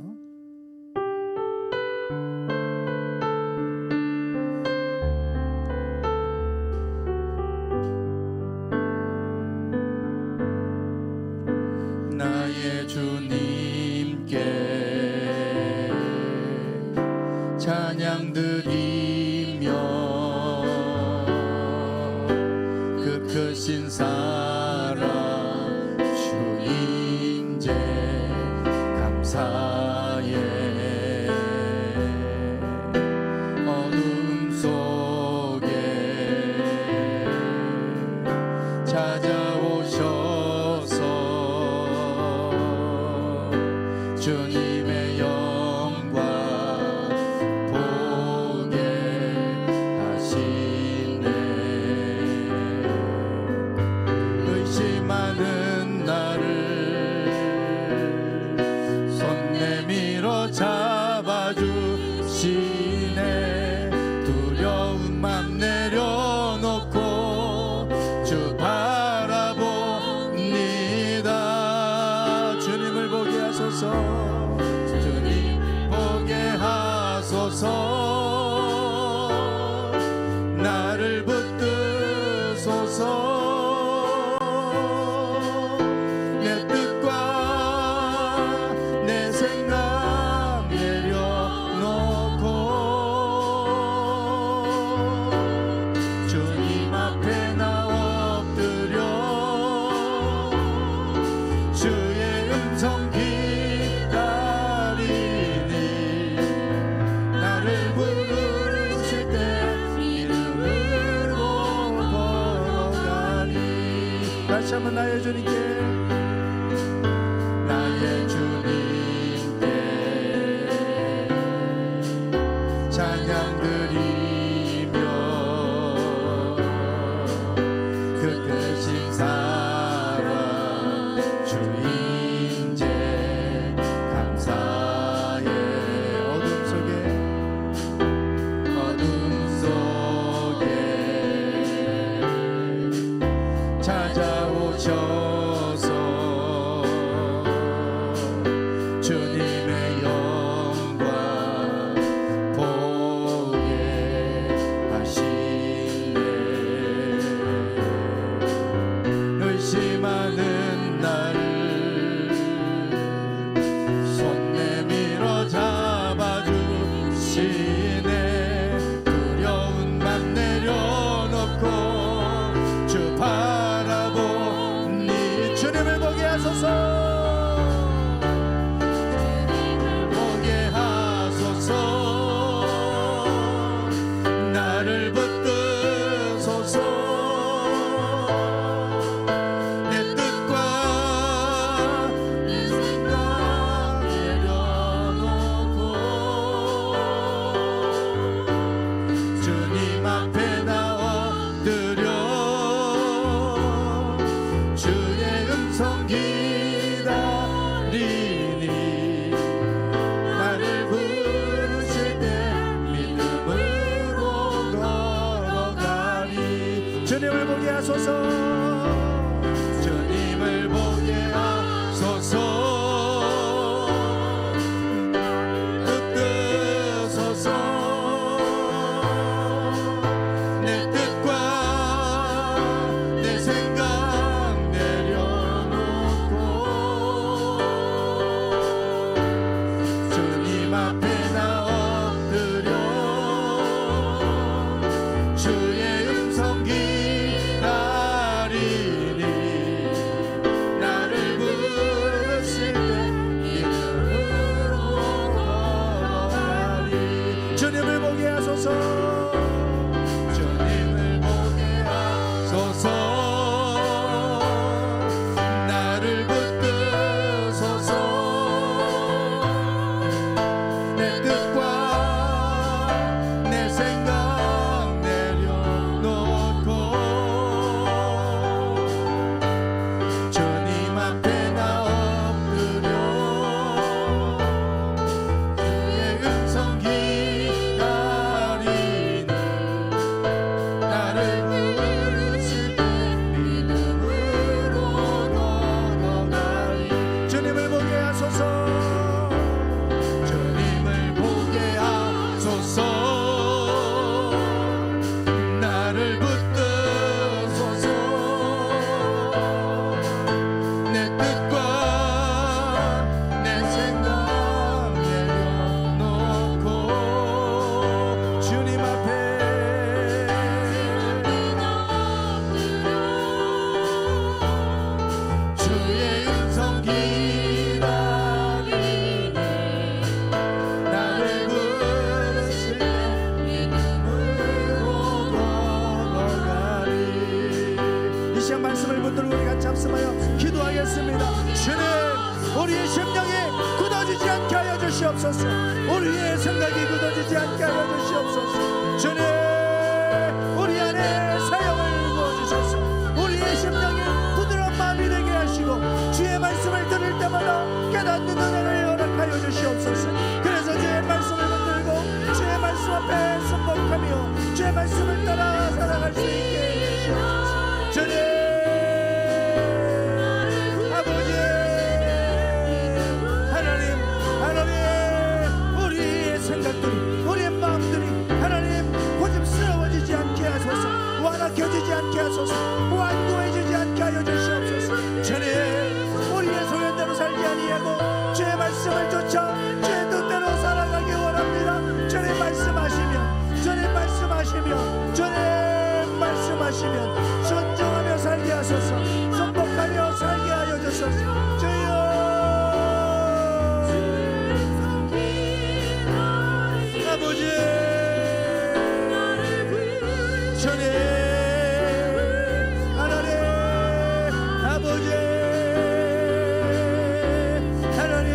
하소서 나를 붙드소서 내 뜻과 내 생각 내려놓고 주님 앞에 나 엎드려 주의 음성 기다리니 나를 부르실 때 믿음으로 걸어가니 다시 한번 나의 주님께 나의 주님께 찬양 드리며 그 크신 사랑 주 인재 감사해 어둠 속에 찾아오셔서 주님의 영광 보게 하시네 의심하는 나를 손 내밀어 잡아주시네 두려운 맘 내려놓고 주 바라보니 주님을 보게 하소서 보게 하소서 나를 붙드소서 내 뜻과 내 생각 내려놓고 주님 앞에 나 엎드려 주의 음성 기다리니 나를 부르실 때 믿음으로 걸어가니 주님을 보게 하소서 주님을 보게 하소서 붙드소서 내 뜻과 내 생각 내려놓고 주님 앞에 나 엎드려 주의 음성 기다리니 나를 부르실 때 믿음으로 걸어가니 주님을 보게 하소서 주님을 보게 하소서 나를 붙드소서 내 뜻과 내 생각 내려놓고 주님 앞에 나 엎드려 주의 음성 기다리니 나를 부르실 때 믿음으로 걸어가니 주님을 보게 하소서 주님을 보게 하소서 나를 붙드소서 내 뜻과 내 생각 내려놓고 주님 앞에 주의 음성 기다리니 나를 부르실 때 믿음으로 걸어가리 이 시간 말씀을 붙들고 우리 같이 합심하여 기도하겠습니다 주님 우리의 심령이 굳어지지 않게 하여 주시옵소서 우리의 생각이 굳어지지 않게 하여 주시옵소서 주님 우리 안에 사역을 부어주셔서 우리의 심령이 부드러운 마음이 되게 하시고 주의 말씀을 들을 때마다 깨닫는 은혜를 허락하여 주시옵소서 그래서 주의 말씀을 붙들고 주의 말씀 앞에 순복하며 주의 말씀을 따라 살아갈 수 있게 해주시옵소서 주님 아버지 하나님 우리의 생각들이 아버지 주님 하나님 아버지 하나님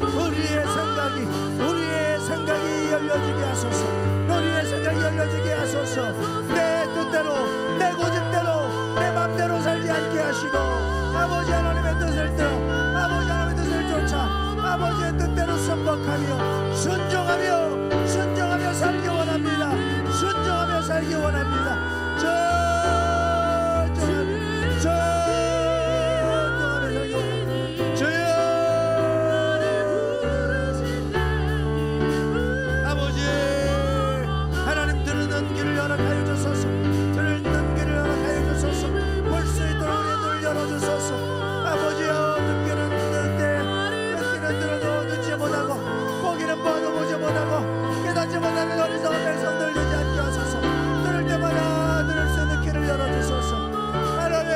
우리의 생각이 열려지게 하소서. 우리의 생각이 열려지게 하소서. 내 뜻대로 내 고집대로 내 맘대로 살지 않게 하시고 아버지 하나님의 뜻을 따라 아버지 하나님의 뜻을 쫓아 아버지의 뜻대로 순복하며 순종하며 살기 원합니다. 순종하며 살기 원합니다. 순종하며 살기 원합니다. 주여 아버지 하나님 들은 길을 허락하여 주소서. 들은 길을 허락하여 주소서. 볼 수 있도록 우리의 눈을 열어주소서. 아버지여 듣기는 들어도 듣지 못하고 보기는 봐도 보지 못하고 깨닫지 못하는 어리석은 백성들 되지 않게 하소서. 들을 때마다 들을 수 있는 길을 열어주소서. 하나님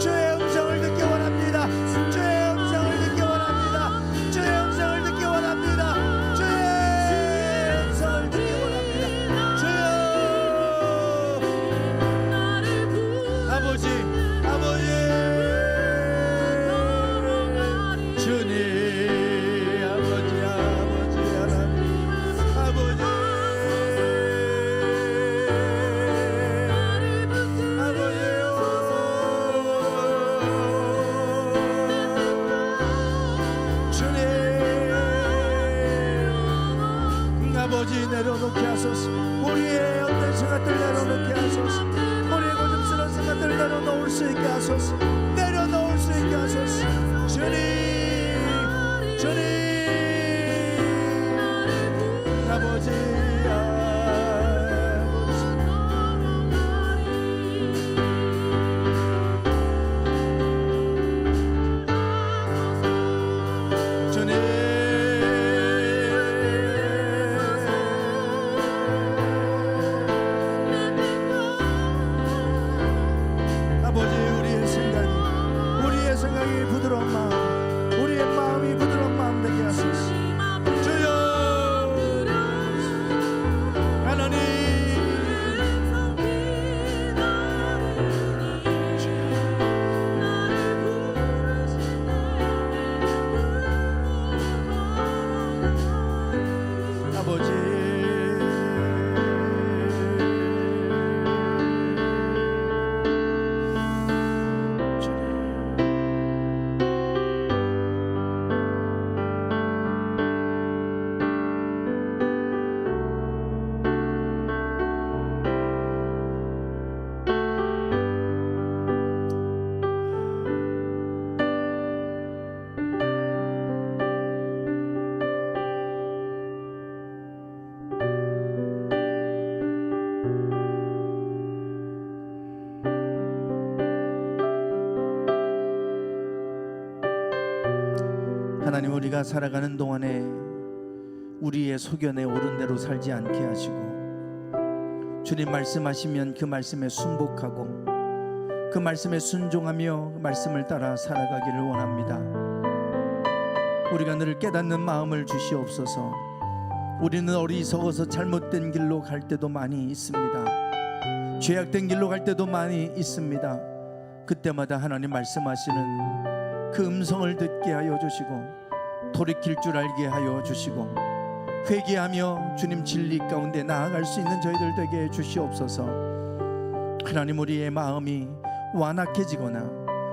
주의 음성을 듣기 원합니다. 주의 음성을 듣기 원합니다. 주의 음성을 듣기 원합니다. 주의 음성을 듣기 원합니다. 주여 아버지 주님 아버지 하나님 아버지 아버지요 주님 아버지 내려놓게 하소서. 우리의 어떤 생각들 내려놓게 하소서. 우리의 고집스러운 생각들 내려놓을 수 있게 하소서. 내려놓을 수 있게 하소서. 주님 아버지 주님 아버지 우리의 생각이 부드러운 마음 우리의 마음이 부드러운 마음 되게 하소서. 주여 하나님 아버지 하나님 우리가 살아가는 동안에 우리의 소견에 오른 대로 살지 않게 하시고 주님 말씀하시면 그 말씀에 순복하고 그 말씀에 순종하며 그 말씀을 따라 살아가기를 원합니다. 우리가 늘 깨닫는 마음을 주시옵소서. 우리는 어리석어서 잘못된 길로 갈 때도 많이 있습니다. 죄악된 길로 갈 때도 많이 있습니다. 그때마다 하나님 말씀하시는 그 음성을 듣게 하여 주시고 돌이킬 줄 알게 하여 주시고 회개하며 주님 진리 가운데 나아갈 수 있는 저희들 되게 해 주시옵소서. 하나님 우리의 마음이 완악해지거나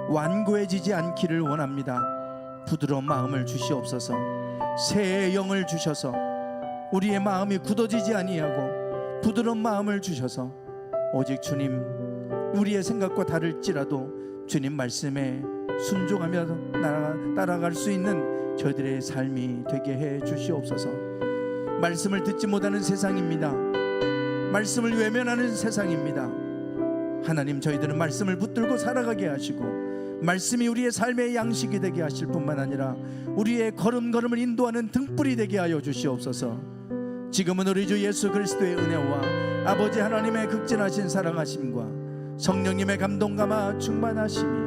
완고해지지 않기를 원합니다. 부드러운 마음을 주시옵소서. 새의 영을 주셔서 우리의 마음이 굳어지지 아니하고 부드러운 마음을 주셔서 오직 주님 우리의 생각과 다를지라도 주님 말씀에 순종하며 따라갈 수 있는 저희들의 삶이 되게 해 주시옵소서. 말씀을 듣지 못하는 세상입니다. 말씀을 외면하는 세상입니다. 하나님 저희들은 말씀을 붙들고 살아가게 하시고 말씀이 우리의 삶의 양식이 되게 하실 뿐만 아니라 우리의 걸음걸음을 인도하는 등불이 되게 하여 주시옵소서. 지금은 우리 주 예수 그리스도의 은혜와 아버지 하나님의 극진하신 사랑하심과 성령님의 감동감화 충만하심이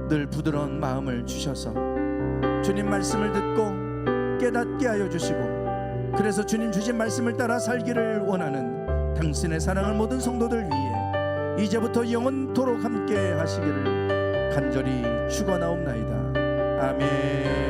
늘 부드러운 마음을 주셔서 주님 말씀을 듣고 깨닫게 하여 주시고, 그래서 주님 주신 말씀을 따라 살기를 원하는 당신의 사랑을 모든 성도들 위해 이제부터 영원토록 함께 하시기를 간절히 축원하옵나이다. 아멘.